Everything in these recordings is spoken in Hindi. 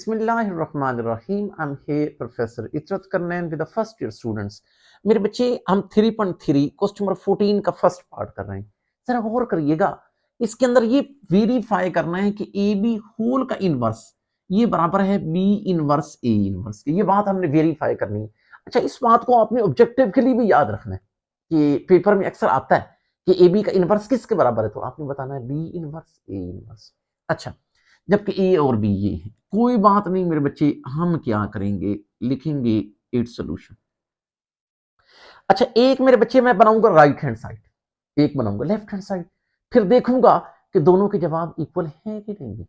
बिस्मिल्लाहिर्रहमानिर्रहीम। I am here professor Itrat Qarnain with the first year students. मेरे बच्चे, हम 3.3 क्वेश्चन नंबर 14 का फर्स्ट पार्ट कर रहे हैं। जरा गौर करिएगा, इसके अंदर ये वेरीफाई करना है कि ए बी होल का इनवर्स ये बराबर है बी इनवर्स ए इनवर्स के। ये बात हमने वेरीफाई करनी है। अच्छा, इस बात को आपने ऑब्जेक्टिव के लिए भी याद रखना है कि पेपर में अक्सर आता है कि ए बी का इनवर्स किसके बराबर है, तो आपने बताना है बी इनवर्स ए इनवर्स। अच्छा, जबकि ए और बी ये है, कोई बात नहीं मेरे बच्चे, हम क्या करेंगे, लिखेंगे इट्स सोल्यूशन। अच्छा, एक मेरे बच्चे मैं बनाऊंगा राइट हैंड साइड, एक बनाऊंगा लेफ्ट हैंड साइड, फिर देखूंगा कि दोनों के जवाब इक्वल है कि नहीं है,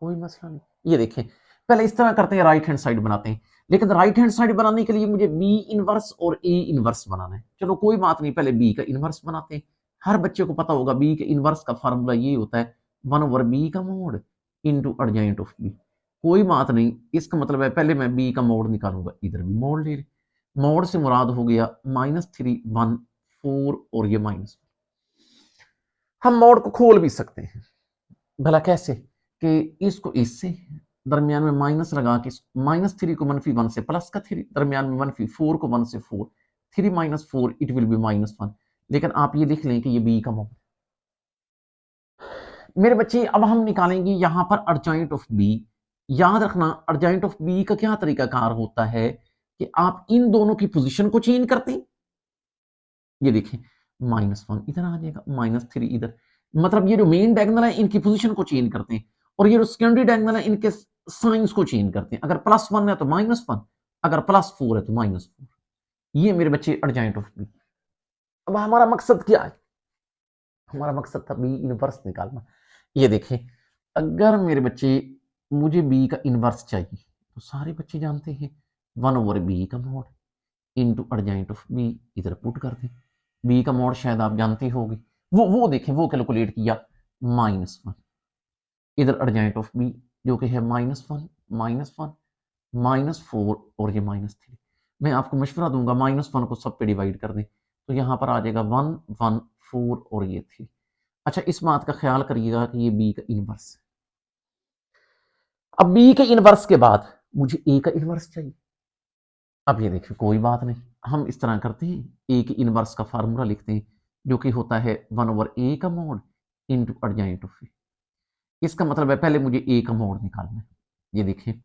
कोई मसला नहीं। ये देखें, पहले इस तरह करते हैं, राइट हैंड साइड बनाते हैं, लेकिन राइट हैंड साइड बनाने के लिए मुझे बी इनवर्स और ए इनवर्स बनाना है। चलो कोई बात नहीं, पहले बी का इनवर्स बनाते हैं। हर बच्चे को पता होगा बी के इनवर्स का फार्मूला ये होता है 1/b का mod into urgent of B. कोई बात नहीं, इसका मतलब है पहले मैं बी का मोड निकालूंगा, इधर भी मोड ले। मोड से मुराद हो गया -3 1 4 और ये माइनस। हम मोड को खोल भी सकते हैं, भला कैसे, कि इसको इससे दरमियान में माइनस लगा के -3 को -1 से प्लस का 3, दरमियान में -4 को 1 से 4, 3 - 4 इट विल बी -1। लेकिन आप ये लिख लें कि ये बी का मोड। मेरे बच्चे, अब हम निकालेंगे यहां पर अर्जेंट ऑफ बी। याद रखना, अर्जेंट ऑफ बी का क्या तरीकाकार होता है कि आप इन दोनों की पोजीशन को चेंज करते हैं। ये देखें, -1 इधर आ जाएगा, -3 इधर, मतलब ये जो मेन डायगोनल है इनकी पोजीशन को चेंज करते हैं, और ये जो सेकेंडरी डायगोनल है इनके साइंस को चेंज करते हैं। अगर +1 है तो -1, अगर +4 है तो -4। ये मेरे बच्चे अर्जेंट ऑफ बी। अब हमारा मकसद क्या है, हमारा मकसद था बी इनवर्स निकालना। ये देखें, अगर मेरे बच्चे मुझे बी का इनवर्स चाहिए तो सारे बच्चे जानते हैं 1/b का mod into urgent of B, इधर पुट कर दें। बी का मोड शायद आप जानते होगे, वो देखें, वो कैलकुलेट किया -1, इधर अर्जेंट ऑफ बी जो कि है -1 -4 और ये -3। मैं आपको मशवरा दूंगा -1 को सब पे डिवाइड कर दें, तो यहां पर आ जाएगा 1 1 4 और ये 3। अच्छा, इस बात का ख्याल करिएगा कि ये बी का इनवर्स है। अब बी के इनवर्स के बाद मुझे ए का इनवर्स चाहिए। अब ये देखिए, कोई बात नहीं, हम इस तरह करते हैं, ए के इनवर्स का फार्मूला लिखते हैं जो कि होता है 1/a का मोड इंटू अर्जेंट ऑफ ए। इसका मतलब है पहले मुझे ए का मोड निकालना है। ये देखिए,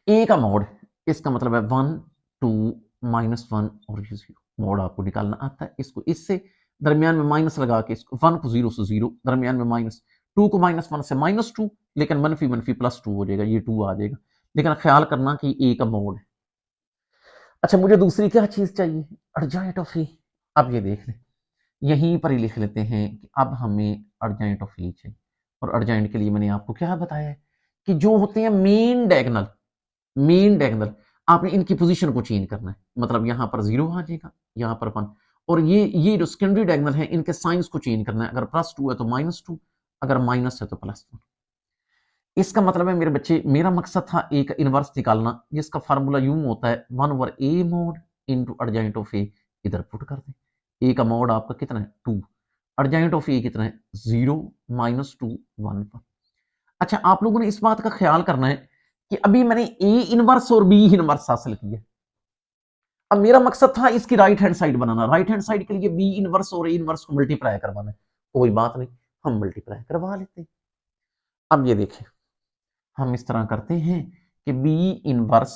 ए का मोड, इसका मतलब है 1 2 -1 और ये 0। मोड आपको निकालना आता है। इसको इससे दरमियान में माइनस लगा के, इसको 1 को 0 से 0, दरमियान में माइनस, 2 को -1 से -2, लेकिन मनफी मनफी +2 हो जाएगा, ये 2 आ जाएगा। लेकिन ख्याल करना कि ए का मोड है। अच्छा, मुझे दूसरी क्या चीज चाहिए, अर्जेंट ऑफ ए। अब ये देख लें, यहीं पर ही लिख लेते हैं कि अब हमें अर्जेंट ऑफ ए चाहिए। और अर्जेंट के लिए मैंने आपको क्या बताया है कि जो होते हैं मेन डायगोनल, मेन डायगोनल, आपने इनकी पोजीशन को चेंज करना है। मतलब यहां पर 0 आ जाएगा, यहां पर 1, और ये जो सेकेंडरी डायगोनल है इनके साइंस को चेंज करना है। अगर +2 है तो -2, अगर माइनस है तो +1। इसका मतलब है मेरे बच्चे, मेरा मकसद था ए का इनवर्स निकालना, जिसका फार्मूला यूं होता है 1/a mod into urgent of A. इधर पुट कर दें, ए का मोड आपका कितना है 2, अर्जेंट ऑफ ए कितना है 0 -2 1 पर। अच्छा, आप लोगों ने इस बात का ख्याल करना है कि अभी मैंने ए इनवर्स और बी इनवर्स हासिल किया। अब मेरा मकसद था इसकी राइट हैंड साइड बनाना। राइट हैंड साइड के लिए बी इनवर्स और ए इनवर्स को मल्टीप्लाई करवाना है। कोई बात नहीं, हम मल्टीप्लाई करवा लेते हैं। अब ये देखें, हम इस तरह करते हैं कि बी इनवर्स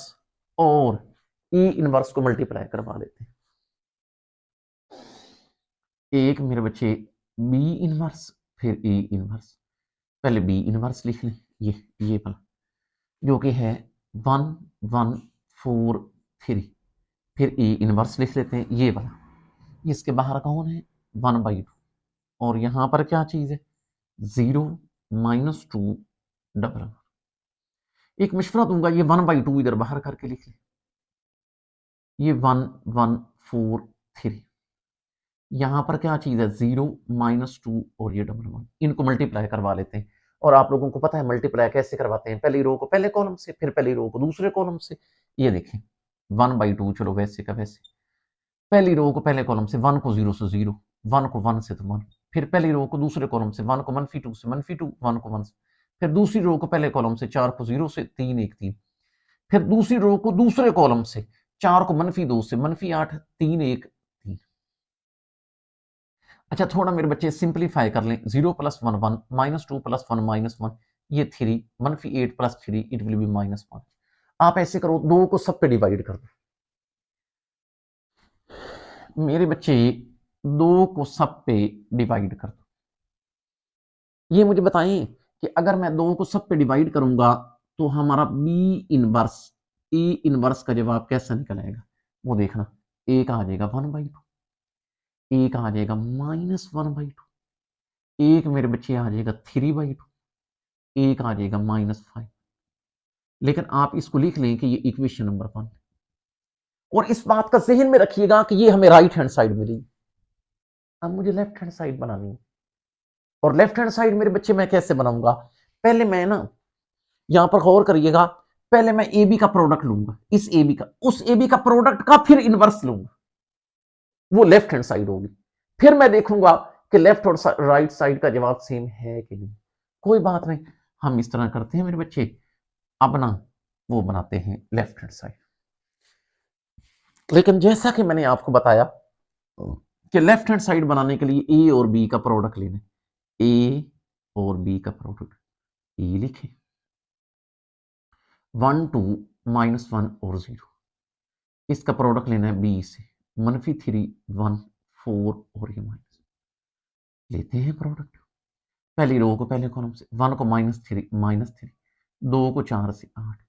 और ई इनवर्स को मल्टीप्लाई करवा लेते हैं। एक मेरे बच्चे बी इनवर्स, फिर ई इनवर्स। पहले बी इनवर्स लिख लें, ये वाला जो कि है 1 1 4 3। फिर ई इनवर्स लिख लेते हैं, ये वाला, इसके बाहर कौन है 1/2, और यहां पर क्या चीज है 0 -2 डबल। एक मशवरा दूंगा, ये 1/2 इधर बाहर करके लिख लें, ये 1 1 4 3। यहां पर क्या चीज है 0 -2 और ये डबल 1। इनको मल्टीप्लाई करवा लेते हैं। और आप लोगों को पता है मल्टीप्लाई कैसे करवाते हैं, पहली रो को पहले कॉलम से, फिर पहली रो को दूसरे कॉलम से। ये देखें 1/2, चलो वैसे का वैसे, पहली रो को पहले कॉलम से, 1 को 0 से 0, 1 को 1 से तो 1, फिर पहली रो को दूसरे कॉलम से, 1 को -2 से -2, 1 को 1 से, फिर दूसरी रो को पहले कॉलम से 4 को 0 से 3 1 3, फिर दूसरी रो को दूसरे कॉलम से 4 को -2 से -8 3 1 3। अच्छा थोड़ा मेरे बच्चे सिंप्लीफाई कर लें, 0 + 1 1, -2 + 1 -1, ये 3, -8 + 3 इट विल बी -1। आप ऐसे करो, 2 को सब पे डिवाइड कर दो मेरे बच्चे, 2 को सब पे डिवाइड कर दो। ये मुझे बताएं कि अगर मैं 2 को सब पे डिवाइड करूंगा तो हमारा बी इनवर्स ए इनवर्स का जवाब कैसा निकल आएगा, वो देखना। ए का आ जाएगा 1/2, ए का आ जाएगा -1/2, एक मेरे बच्चे आ जाएगा 3/2, एक आ जाएगा -5। लेकिन आप इसको लिख लें कि ये इक्वेशन नंबर 1, और इस बात का जहन में रखिएगा कि ये हमें राइट हैंड साइड मिली। अब मुझे लेफ्ट हैंड साइड बनानी है, और लेफ्ट हैंड साइड मेरे बच्चे मैं कैसे बनाऊंगा, पहले मैं ना यहां पर गौर करिएगा, पहले मैं ए बी का प्रोडक्ट लूंगा, इस ए बी का उस ए बी का प्रोडक्ट का फिर इनवर्स लूंगा, वो लेफ्ट हैंड साइड होगी। फिर मैं देखूंगा कि लेफ्ट और राइट साइड का जवाब सेम है कि नहीं। कोई बात नहीं, हम इस तरह करते हैं मेरे बच्चे, अब ना वो बनाते हैं लेफ्ट हैंड साइड। लेकिन जैसा कि मैंने आपको बताया कि लेफ्ट हैंड साइड बनाने के लिए ए और बी का प्रोडक्ट लेना, ए और बी का प्रोडक्ट, ए लिखे 1 2 -1 और 0, इसका प्रोडक्ट लेना है बी से, -3 1 4 और ये माइनस, लेते हैं प्रोडक्ट। पहली रो को पहले कॉलम से, 1 को -3, 2 को 4 से 8,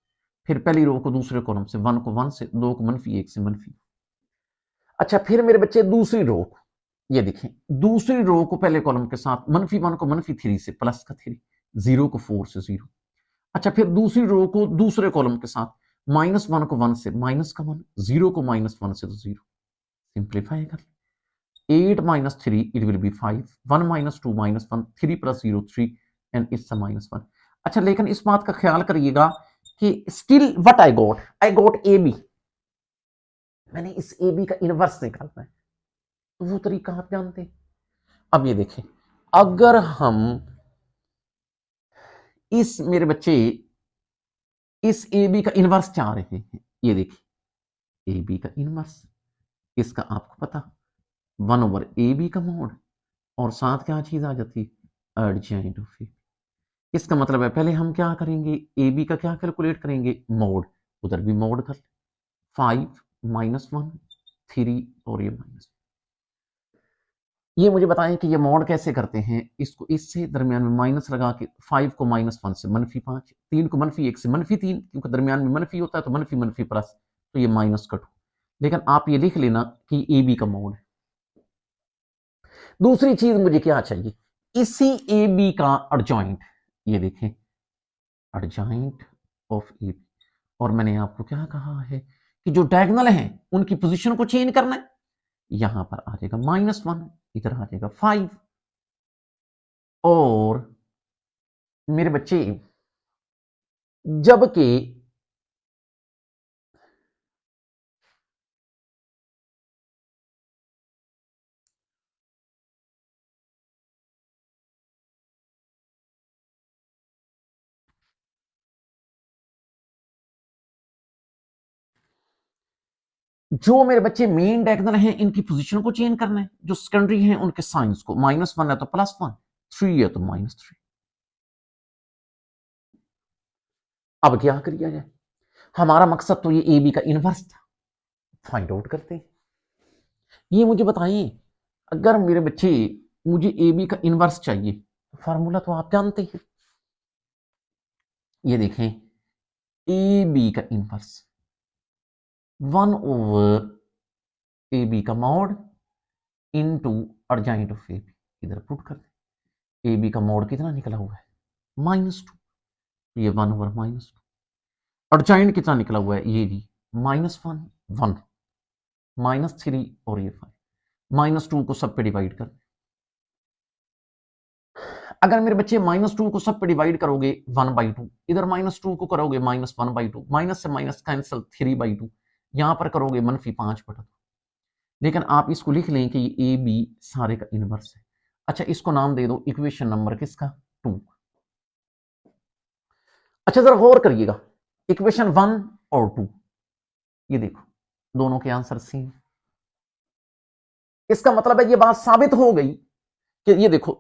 फिर पहली रो को दूसरे कॉलम से, 1 को 1 से, 2 को -1 से -। अच्छा फिर मेरे बच्चे दूसरी रो, ये देखें, दूसरी रो को पहले कॉलम के साथ, -1 को -3 से प्लस का 3, 0 को 4 से 0। अच्छा फिर दूसरी रो को दूसरे कॉलम के साथ, -1 को 1 से माइनस का 1, 0 को -1 से तो 0। सिंप्लीफाई कर, 8 - 3 it will be 5, 1 - 2 -1, 3 + 0 3 and it's a -1। अच्छा लेकिन इस बात का ख्याल करिएगा कि still what I got A B, मैंने इस ए बी का इनवर्स निकालना है, तो वो तरीका आप जानते हैं। अब ये देखें, अगर हम इस मेरे बच्चे इस ए बी का इनवर्स चाह रहे हैं, ये देखिए ए बी का इनवर्स, इसका आपको पता 1/AB का मोड, और साथ क्या चीज आ जाती है, एडजेंट ऑफ ए। इसका मतलब है पहले हम क्या करेंगे, ए बी का क्या कैलकुलेट करेंगे, मोड, उधर भी मोड कर, 5 -1 3 और ये माइनस। ये मुझे बताएं कि ये मोड कैसे करते हैं, इसको इससे दरमियान में माइनस लगा के, 5 को -1 से -5, 3 को -1 से -3, क्योंकि दरमियान में मनफी होता है तो मनफी प्लस, तो ये माइनस कट। लेकिन आप ये लिख लेना कि ए बी का मोड है। दूसरी चीज मुझे क्या चाहिए, इसी ए बी का अर्जॉइंट, ये देखें अर्जॉइंट ऑफ ए बी, और मैंने आपको क्या कहा है कि जो डायगोनल है उनकी पोजीशन को चेंज करना है। यहां पर आ जाएगा -1, इधर आ जाएगा 5, और मेरे बच्चे जबकि जो मेरे बच्चे मेन डायगोनल हैं इनकी पोजीशन को चेंज करना है, जो सेकेंडरी हैं उनके साइंस को, -1 है तो +1, 3 है तो -3। अब क्या किया जाए, हमारा मकसद तो ये ए बी का इनवर्स था, फाइंड आउट करते हैं। ये मुझे बताइए, अगर मेरे बच्चे मुझे ए बी का इनवर्स चाहिए, तो फार्मूला तो आप जानते हैं, ये देखें ए बी का इनवर्स 1/ए बी का mod into adjoint of A B, इधर पुट कर दे। ए बी का मॉड कितना निकला हुआ है, -2, ये 1/-2। अर्जाइंट कितना निकला हुआ है, ये भी -1 1 -3 और ये 5, -2 को सब पे डिवाइड कर। अगर मेरे बच्चे -2 को सब पे डिवाइड करोगे 1/2, इधर -2 को करोगे -1/2, माइनस से माइनस कैंसिल 3/2, यहां पर करोगे -5/2। लेकिन आप इसको लिख लें कि ए बी सारे का इनवर्स है। अच्छा इसको नाम दे दो इक्वेशन नंबर किसका, 2। अच्छा जरा गौर करिएगा, इक्वेशन 1 और 2, ये देखो दोनों के आंसर सेम। इसका मतलब है ये बात साबित हो गई कि ये देखो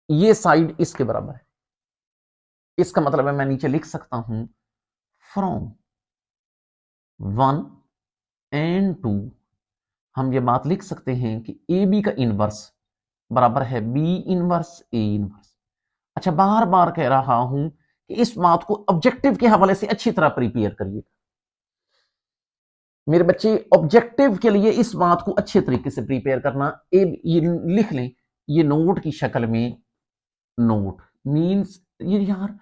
ये साइड इसके बराबर है। इसका मतलब है मैं नीचे लिख सकता हूं फ्रॉम 1 एंड 2 हम ये बात लिख सकते हैं कि ए बी का इनवर्स बराबर है बी इनवर्स ए इनवर्स। अच्छा बार बार कह रहा हूं कि इस बात को ऑब्जेक्टिव के हवाले से अच्छी तरह प्रिपेयर करिए मेरे बच्चे। ऑब्जेक्टिव के लिए इस बात को अच्छे तरीके से प्रिपेयर करना। ये लिख लें, ये नोट की शक्ल में, नोट मींस ये यार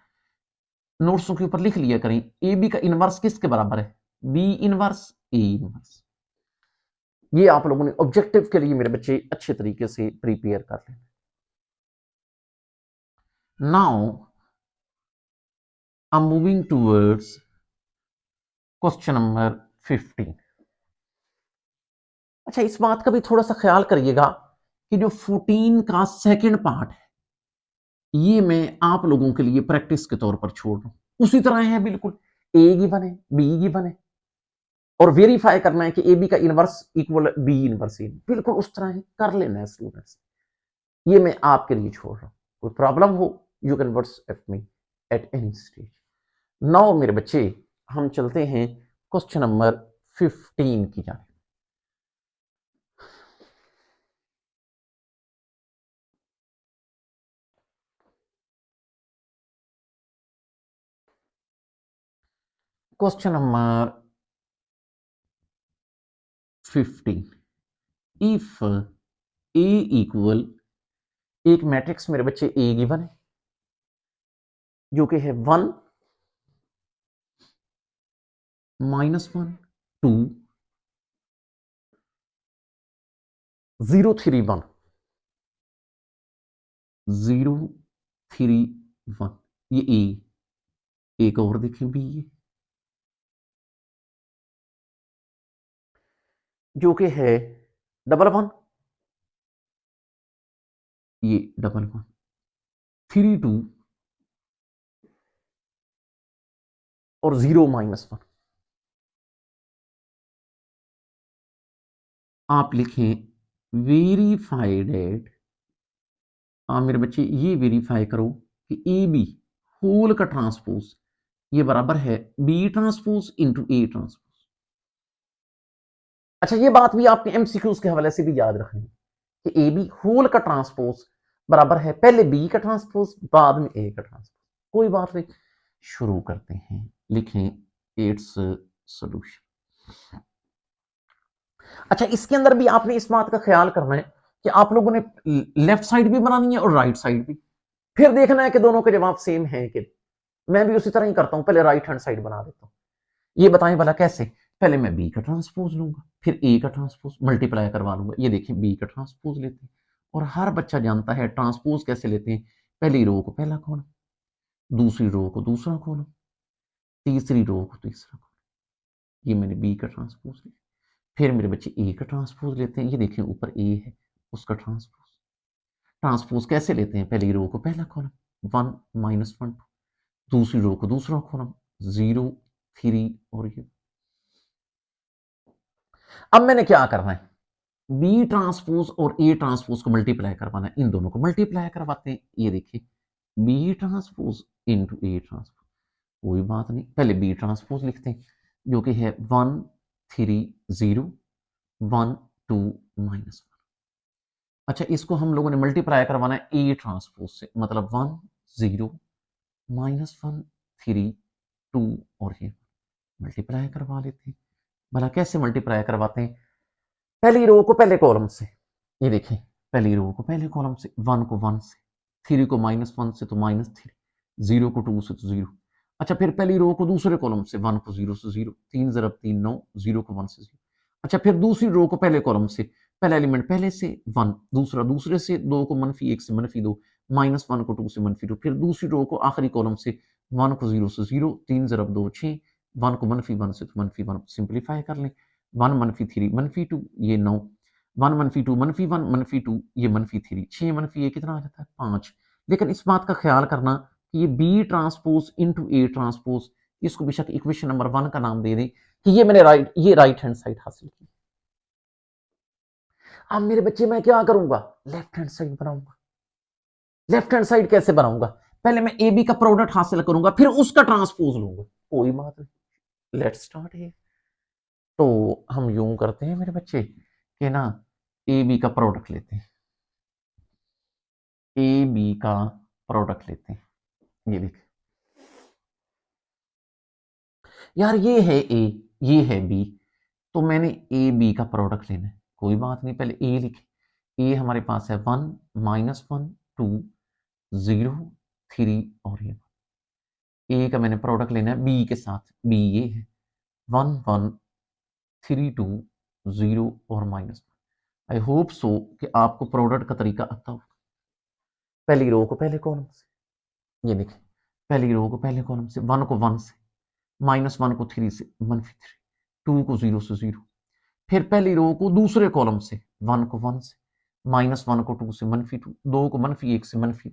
नोट्सों के ऊपर लिख लिया करें। ए बी का इनवर्स किसके बराबर है? B inverse A inverse. ये आप लोगों ने ऑब्जेक्टिव के लिए मेरे बच्चे अच्छे तरीके से प्रिपेयर कर लें। Now I am moving towards question number 15। अच्छा इस बात का भी थोड़ा सा ख्याल करिएगा कि जो 14 का सेकंड पार्ट है ये मैं आप लोगों के लिए प्रैक्टिस के तौर पर छोड़ रहा हूं। उसी तरह है बिल्कुल, ए गिवन है, बी गिवन है और वेरीफाई करना है कि ए बी का इनवर्स इक्वल बी इनवर्स ए, बिल्कुल उस तरह है, कर लेना है स्टूडेंट्स। ये मैं आपके लिए छोड़ रहा हूं। कोई प्रॉब्लम हो you can WhatsApp me at any stage. Now मेरे बच्चे हम चलते हैं क्वेश्चन नंबर 15 की जाने। Question number 15, if A equal, एक मैट्रिक्स मेरे बच्चे ए गिवन है जो कि है 1 -1 2 0 3 1 0 3 1, ये ए। एक और देखें भी, ये जो कि है 1 1, ये 1 1 3 2 और 0 -1। आप लिखें वेरीफाइड एट, मेरे बच्चे ये वेरीफाई करो कि ए बी होल का ट्रांसपोज ये बराबर है B transpose into A transpose. अच्छा ये बात भी आपके एमसीक्यूज के हवाले से भी याद रखनी कि ए बी होल का ट्रांसपोज बराबर है पहले बी का ट्रांसपोज बाद में ए का ट्रांसपोज। कोई बात नहीं, शुरू करते हैं। लिखें इट्स सॉल्यूशन। अच्छा इसके अंदर भी आपने इस बात का ख्याल करना है कि आप लोगों ने लेफ्ट साइड भी बनानी है और राइट साइड भी, फिर देखना है कि दोनों के जवाब सेम हैं कि। मैं भी उसी तरह ही करता हूं, पहले राइट हैंड साइड बना देता हूं। ये बताएं भला कैसे? पहले मैं बी का ट्रांसपोज लूंगा, फिर ए का ट्रांसपोज मल्टीप्लाई करवा लूंगा। ये देखिए बी का ट्रांसपोज लेते हैं और हर बच्चा जानता है ट्रांसपोज कैसे लेते हैं। पहली रो को पहला कॉलम, दूसरी रो को दूसरा कॉलम, तीसरी रो को तीसरा कॉलम। ये मैंने बी का ट्रांसपोज लिया। फिर मेरे बच्चे ए का ट्रांसपोज लेते हैं। ये देखें ऊपर ए है, उसका ट्रांसपोज। ट्रांसपोज कैसे लेते हैं? पहली रो को पहला कॉलम 1 -1 दूसरी रो को दूसरा कॉलम 0 3 और ये। अब मैंने क्या करना है? बी ट्रांसपोज और ए ट्रांसपोज को मल्टीप्लाई करवाना है। इन दोनों को मल्टीप्लाई करवाते हैं। ये देखिए B transpose into A transpose. कोई बात नहीं, पहले बी ट्रांसपोज लिखते हैं जो कि है 1 3 0 1 2 -1। अच्छा इसको हम लोगों ने मल्टीप्लाई करवाना है ए ट्रांसपोज से, मतलब 1 0 -1 3 2 और ये मल्टीप्लाई करवा लेते हैं। भला कैसे मल्टीप्लाई करवाते हैं? पहली रो को पहले कॉलम से, ये देखें पहली रो को पहले कॉलम से, 1 को 1 से, 3 को -1 से तो -3, 0 को 2 से तो 0। अच्छा फिर पहली रो को दूसरे कॉलम से, 1 को 0 से 0, 3 ज़रब 3 9, 0 को 1 से 0। अच्छा फिर दूसरी रो को पहले कॉलम से, पहला एलिमेंट पहले से 1, दूसरा दूसरे से, 2 को -1 से -2, -1 को 2 से -2। फिर दूसरी रो को आखिरी कॉलम से, 1 को 0 से 0, 3 ज़रब 2 6, 1 को -1 से तो -1। सिंप्लीफाई कर लें, 1 -3 -2 ये 9, 1 -2 -1 -2 ये -3, 6 -1 कितना आ जाता है 5। लेकिन इस बात का ख्याल करना कि ये B transpose into A transpose, इसको बेशक इक्वेशन नंबर 1 का नाम दे दें कि ये मैंने ये राइट हैंड साइड हासिल की। अब मेरे बच्चे मैं क्या करूंगा, लेफ्ट हैंड साइड बनाऊंगा। लेफ्ट हैंड साइड कैसे बनाऊंगा, पहले मैं ए बी का प्रोडक्ट हासिल करूंगा फिर उसका ट्रांसपोज लूंगा। कोई बात नहीं, लेट्स स्टार्ट है। तो हम यूं करते हैं मेरे बच्चे कि ना ए बी का प्रोडक्ट लेते हैं, ए बी का प्रोडक्ट लेते हैं। ये देखिए यार, ये है ए, ये है बी, तो मैंने ए बी का प्रोडक्ट लेना है। कोई बात नहीं, पहले ए लिखे। ए हमारे पास है 1 -1 2 0 3 और ये ए का मैंने प्रोडक्ट लेना है बी के साथ। बी ये है 1 1 3 2 0 और -1। आई होप सो कि आपको प्रोडक्ट का तरीका आता हो। पहली रो को पहले कॉलम से, ये देखिए, पहली रो को पहले कॉलम से, 1 को 1 से, -1 को 3 से, -3, 2 को 0 से 0। फिर पहली रो को दूसरे कॉलम से, 1 को 1 से, -1 को 2 से, -2, 2 को -1 से, -2।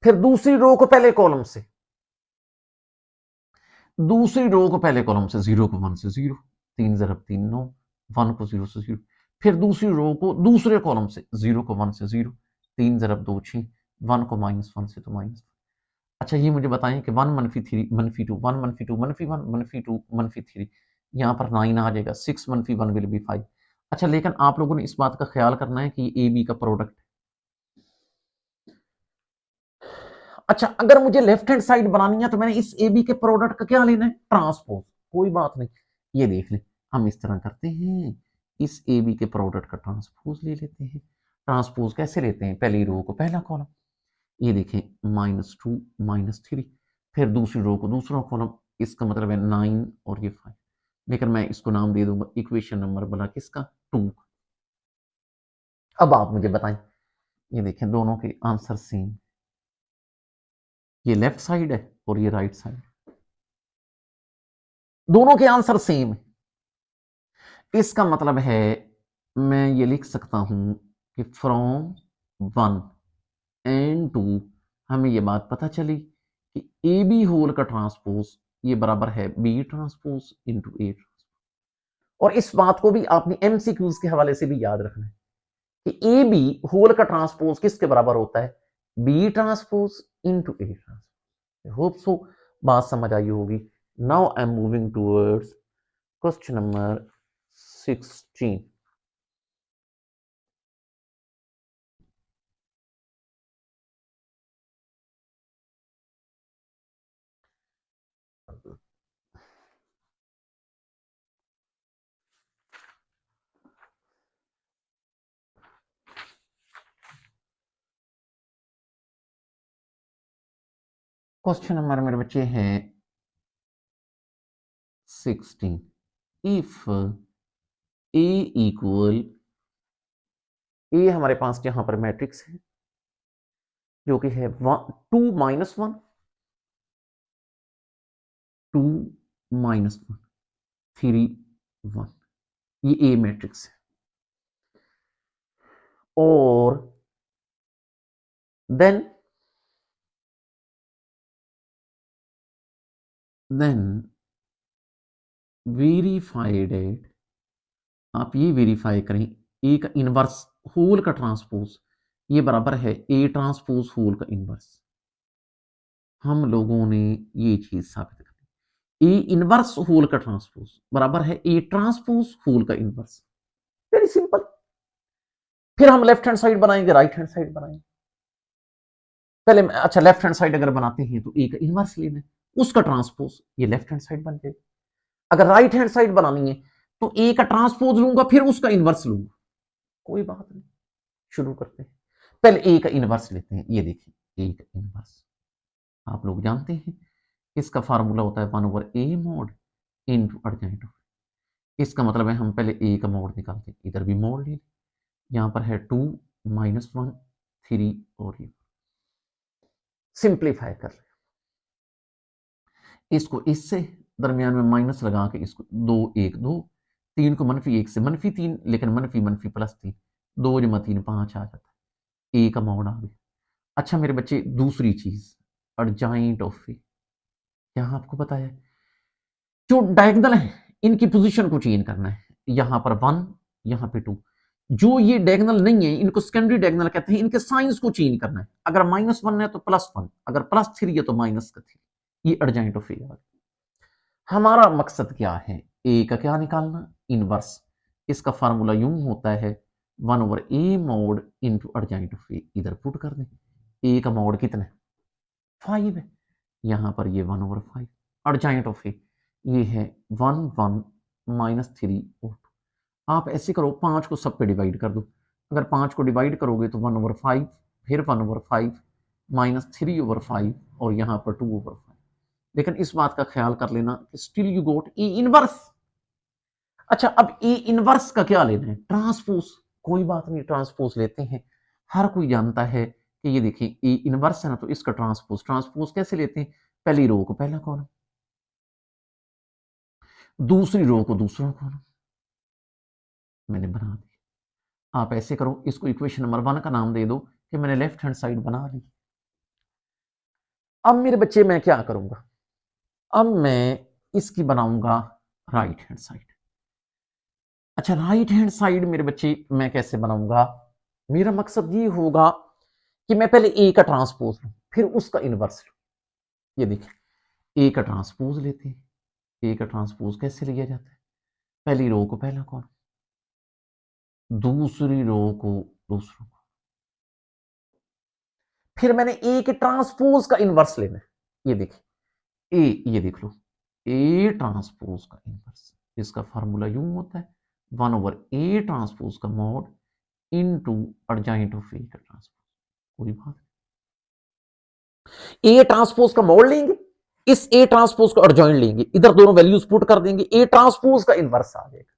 फिर दूसरी रो को पहले कॉलम से, दूसरी रो को पहले कॉलम से, 0 को 1 से 0, 3 ज़रब 3 9, 1 को 0 से 0। फिर दूसरी रो को दूसरे कॉलम से, 0 को 1 से 0, 3 ज़रब 2 6, 1 को -1 से तो -1। अच्छा ये मुझे बताएं कि 1 -3 -2, 1 -2 -1 -2 -3, यहाँ पर 9 आ जाएगा, 6 -1 विल बी 5। अच्छा लेकिन आप लोगों ने इस बात का ख्याल करना है कि ए बी का प्रोडक्ट। अच्छा अगर मुझे लेफ्ट हैंड साइड बनानी है तो मैंने इस ए बी के प्रोडक्ट का क्या लेना है, ट्रांसपोज। कोई बात नहीं, ये देख लें, हम इस तरह करते हैं, इस ए बी के प्रोडक्ट का ट्रांसपोज ले लेते हैं। ट्रांसपोज कैसे लेते हैं, पहली रो को पहला कॉलम, ये देखें -2 -3, फिर दूसरी रो को दूसरा कॉलम, इसका मतलब है 9 और ये 5। लेकिन मैं इसको नाम दे दूंगा इक्वेशन नंबर बना किसका, 2। अब आप मुझे बताएं, ये देखें दोनों के आंसर सेम, ये लेफ्ट साइड है और ये राइट साइड, दोनों के आंसर सेम है। इसका मतलब है मैं ये लिख सकता हूं कि फ्रॉम 1 एंड 2 हमें ये बात पता चली कि ए बी होल का ट्रांसपोज ये बराबर है बी ट्रांसपोज इंटू ए। और इस बात को भी आपने एमसीक्यूज के हवाले से भी याद रखना है कि ए बी होल का ट्रांसपोज किसके बराबर होता है, B transpose into A transpose. Hope so बात समझ आई होगी। Now I am moving towards question number 16। Question number मेरे बच्चे हैं 16। इफ ए इक्वल, ए हमारे पास यहां पर मैट्रिक्स है जो कि है 2 -1 2 -1 3 1, ये ए मैट्रिक्स है। और देन वेरीफाइड एट, आप ये वेरीफाई करें ए का इनवर्स होल का ट्रांसपोज ये बराबर है ए ट्रांसपोज होल का इनवर्स। हम लोगों ने ये चीज साबित करी, ए इनवर्स होल का ट्रांसपोज बराबर है ए ट्रांसपोज होल का इनवर्स। Very simple. फिर हम लेफ्ट हैंड साइड बनाएंगे, राइट हैंड साइड बनाएंगे। पहले अच्छा लेफ्ट हैंड साइड अगर बनाते हैं तो ए का इनवर्स लेना है, उसका ट्रांसपोज ये लेफ्ट हैंड साइड बन जाएगी। अगर राइट हैंड साइड बनानी है तो ए का ट्रांसपोज लूंगा फिर उसका इनवर्स लूंगा। कोई बात नहीं, शुरू करते हैं। पहले ए का इनवर्स लेते हैं, ये देखिए ए का इनवर्स आप लोग जानते हैं इसका फार्मूला होता है 1/a mod इनटू अर्जेंट। इसका मतलब है हम पहले ए का मोड निकालते हैं, इधर भी मोड ले, यहां पर है 2 -1 3 और ये सिंप्लीफाई कर ले, इसको इससे दरमियान में माइनस लगा के इसको 2 1 2, 3 को -1 से -3, लेकिन -, +3, 2 जमा 3 5 आ जाता है, ए का मोड आ गया। अच्छा मेरे बच्चे दूसरी चीज एडजॉइंट ऑफ ए, यहां आपको बताया जो डायगोनल है इनकी पोजीशन को चेंज करना है, यहां पर 1 यहां पे 2, जो ये डायगोनल नहीं है इनको सेकेंडरी डायगोनल कहते हैं, इनके साइंस को चेंज करना है, अगर -1 है तो +1, अगर +3 है तो -3, ये एडजॉइंट ऑफ ए। हमारा मकसद क्या है, ए का क्या निकालना, इनवर्स, इसका फार्मूला यूं होता है 1/a mod into adjoint of A, इधर पुट कर दें, ए का मोड कितना है 5 है, यहां पर ये 1/5, एडजॉइंट ऑफ ए ये है 1 1 -3 और 2। आप ऐसे करो 5 को सब पे डिवाइड कर दो, अगर 5 को डिवाइड करोगे तो 1/5, फिर 1/5 -3/5 और यहाँ पर 2/5। लेकिन इस बात का ख्याल कर लेना कि still you got A inverse. अच्छा, अब ए इनवर्स का क्या लेना है, ट्रांसपोज, कोई बात नहीं ट्रांसपोज लेते हैं। हर कोई जानता है कि ये देखिए ए इनवर्स है ना, तो इसका ट्रांसपोज, ट्रांसपोज कैसे लेते हैं, पहली रो को पहला कॉलम, दूसरी रो को दूसरा कॉलम, मैंने बना दिया। आप ऐसे करो, इसको इक्वेशन नंबर 1 का नाम दे दो कि मैंने लेफ्ट हैंड साइड बना ली। अब मेरे बच्चे मैं क्या करूंगा, अब मैं इसकी बनाऊंगा राइट हैंड साइड। अच्छा, राइट हैंड साइड मेरे बच्चे मैं कैसे बनाऊंगा, मेरा मकसद ये होगा कि मैं पहले ए का ट्रांसपोज लूं फिर उसका इनवर्स लूं। ये देखिए ए का ट्रांसपोज लेते हैं, ए का ट्रांसपोज कैसे लिया जाता है, पहली रो को पहला कॉलम, दूसरी रो को दूसरा कॉलम, फिर मैंने ए के ट्रांसपोज का इनवर्स लेना है। ये देखिए ए, ये देख लो ए ट्रांसपोज का इनवर्स, इसका फार्मूला यूं होता है 1/a ट्रांसपोज का मॉड इनटू एडजॉइंट ऑफ ए का ट्रांसपोज। कोई बात नहीं, ए ट्रांसपोज का मॉड लेंगे, इस ए ट्रांसपोज को एडजॉइंट लेंगे, इधर दोनों वैल्यूज पुट कर देंगे, ए ट्रांसपोज का इनवर्स आ जाएगा।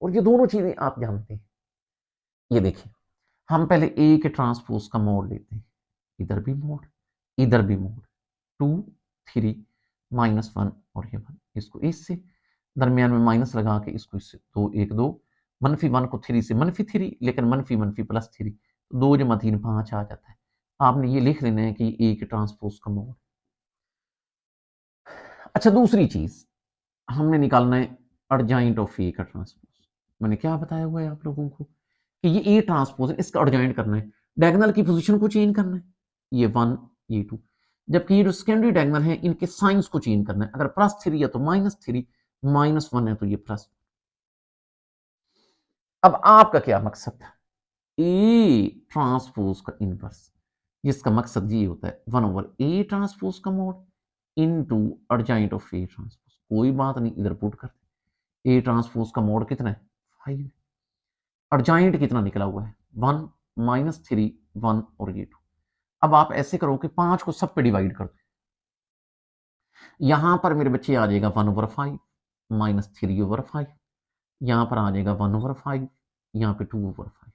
और ये दोनों चीजें आप जानते हैं। ये देखिए हम पहले ए के ट्रांसपोज का मोड लेते हैं, इधर भी मोड, इधर भी मोड, 2 3 -1 और ये 1, इसको इससे दरमियान में माइनस लगा के इसको इससे 2 1 2, -1 को 3 से -3, लेकिन -, +3, 2 जमा 3 5 आ जाता है। आपने ये लिख लेना है कि ए के ट्रांसपोज का मोड। अच्छा, दूसरी चीज हमने निकालना है एडजॉइंट ऑफ ए का ट्रांसपोज। मैंने क्या बताया हुआ है आप लोगों को कि ये ए ट्रांसपोज है, इसका एडजॉइंट करना है, डायगोनल की पोजीशन को चेंज करना है, ये 1 ये 2, जबकि ये जो सेकेंडरी डायगोनल है इनके साइंस को चेंज करना है, अगर +3 है तो -3, -1 है तो ये प्लस। अब आपका क्या मकसद था, ए ट्रांसपोज का इनवर्स, जिसका मकसद ये होता है 1/a ट्रांसपोज का mode into adjoint of A transpose. कोई बात नहीं, इधर पुट कर, ए ट्रांसपोज का मोड कितना है 5, एडजॉइंट कितना निकला हुआ है 1 -3 1 और ये 2। अब आप ऐसे करो कि 5 को सब पे डिवाइड कर दो, यहां पर मेरे बच्चे आ जाएगा 1/5 -3/5, यहां पर आ जाएगा 1/5, यहाँ पे 2/5।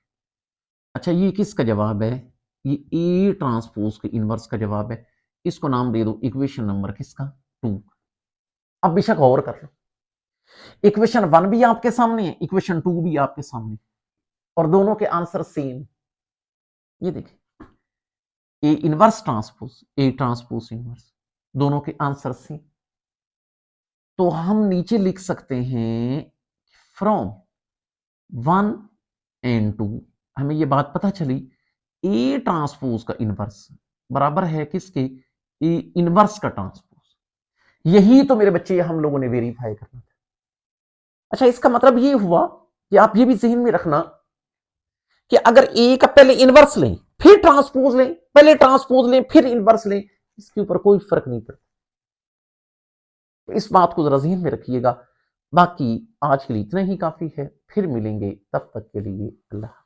अच्छा, ये किसका जवाब है, ये ए ट्रांसपोज के इनवर्स का जवाब है, इसको नाम दे दो इक्वेशन नंबर किसका 2। अब बेशक और कर लो, इक्वेशन 1 भी आपके सामने है, इक्वेशन 2 भी आपके सामने, और दोनों के आंसर सेम। ये देखिए A inverse transpose, A transpose inverse, दोनों के आंसर सेम। तो हम नीचे लिख सकते हैं फ्रॉम 1 एंड 2 हमें ये बात पता चली, ए ट्रांसपोज का इनवर्स बराबर है किसके, ए इनवर्स का ट्रांसपोज। यही तो मेरे बच्चे हम लोगों ने वेरीफाई करना था। अच्छा, इसका मतलब ये हुआ कि आप ये भी जहन में रखना कि अगर ए का पहले इनवर्स लें फिर ट्रांसपोज लें, पहले ट्रांसपोज लें फिर इनवर्स लें, इसके ऊपर कोई फर्क नहीं पड़ता। तो इस बात को जरा जहन में रखिएगा। बाकी आज के लिए इतना ही काफी है, फिर मिलेंगे, तब तक के लिए अल्लाह।